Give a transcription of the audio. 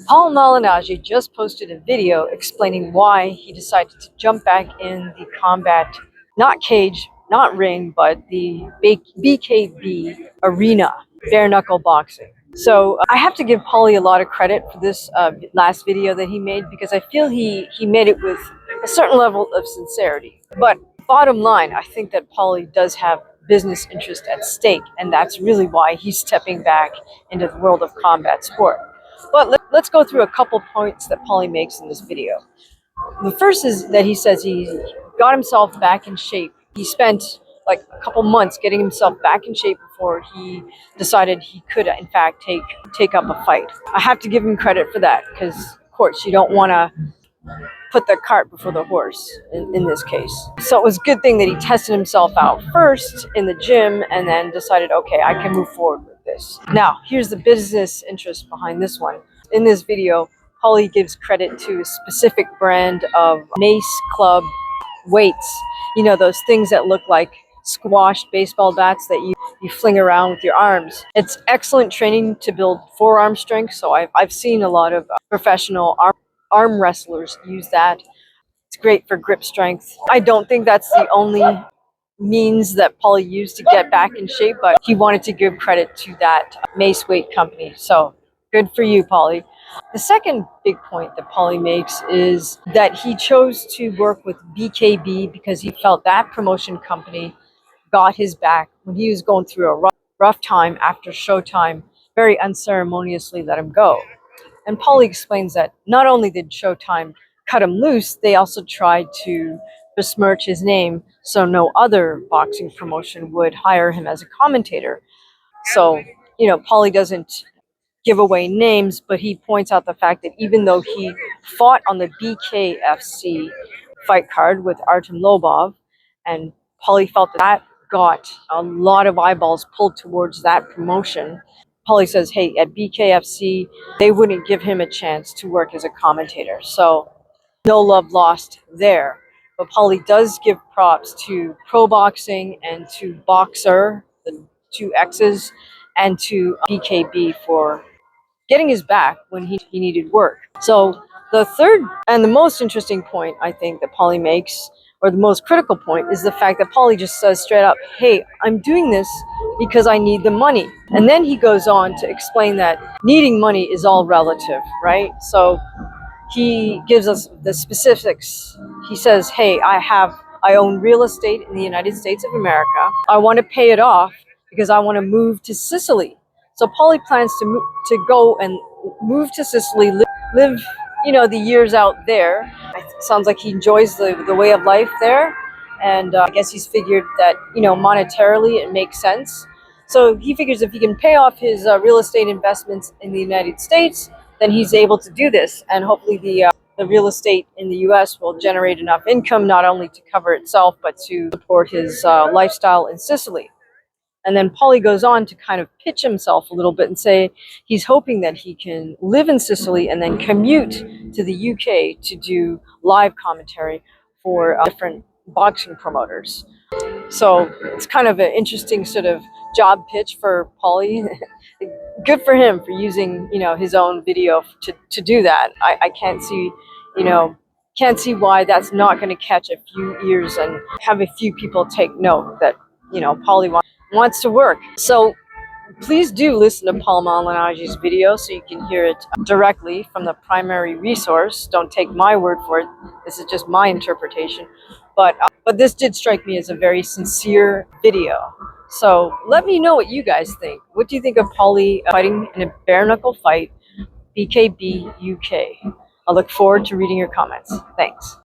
Paul Malignaggi just posted a video explaining why he decided to jump back in the combat, not cage, not ring, but the BKB arena, bare knuckle boxing. So I have to give Paulie a lot of credit for this last video that he made, because I feel he made it with a certain level of sincerity. But bottom line, I think that Paulie does have business interest at stake, and that's really why he's stepping back into the world of combat sport. But let's go through a couple points that Paulie makes in this video. The first is that he says he got himself back in shape. He spent like a couple months getting himself back in shape before he decided he could, in fact, take up a fight. I have to give him credit for that, because, of course, you don't want to put the cart before the horse in this case. So it was a good thing that he tested himself out first in the gym and then decided, okay, I can move forward with this. Now, here's the business interest behind this one. In this video, Paulie gives credit to a specific brand of mace club weights. You know, those things that look like squashed baseball bats that you fling around with your arms. It's excellent training to build forearm strength. So I've seen a lot of professional arm wrestlers use that. It's great for grip strength. I don't think that's the only means that Paulie used to get back in shape, but he wanted to give credit to that mace weight company. So good for you, Paulie. The second big point that Paulie makes is that he chose to work with BKB because he felt that promotion company got his back when he was going through a rough time after Showtime very unceremoniously let him go. And Paulie explains that not only did Showtime cut him loose, they also tried to besmirch his name so no other boxing promotion would hire him as a commentator. So, you know, Paulie doesn't give away names, but he points out the fact that even though he fought on the BKFC fight card with Artem Lobov, and Paulie felt that got a lot of eyeballs pulled towards that promotion, Paulie says, hey, at BKFC, they wouldn't give him a chance to work as a commentator. So no love lost there. But Paulie does give props to Pro Boxing and to Boxer, the two X's, and to BKB for getting his back when he needed work. So the third and the most interesting point, I think, that Paulie makes, or the most critical point, is the fact that Paulie just says straight up, hey, I'm doing this because I need the money. And then he goes on to explain that needing money is all relative, right? So he gives us the specifics. He says, hey, I own real estate in the United States of America. I want to pay it off because I want to move to Sicily. So Paulie plans to go and move to Sicily, live, you know, the years out there. It sounds like he enjoys the way of life there. And I guess he's figured that, you know, monetarily it makes sense. So he figures if he can pay off his real estate investments in the United States, then he's able to do this. And hopefully the real estate in the U.S. will generate enough income not only to cover itself, but to support his lifestyle in Sicily. And then Paulie goes on to kind of pitch himself a little bit and say he's hoping that he can live in Sicily and then commute to the UK to do live commentary for different boxing promoters. So it's kind of an interesting sort of job pitch for Paulie. Good for him for using, you know, his own video to do that. I can't see, you know, why that's not going to catch a few ears and have a few people take note that, you know, Paulie wants to work. So please do listen to Paul Malignaggi's video so you can hear it directly from the primary resource. Don't take my word for it. This is just my interpretation. But this did strike me as a very sincere video. So let me know what you guys think. What do you think of Paulie fighting in a bare knuckle fight, BKB UK? I look forward to reading your comments. Thanks.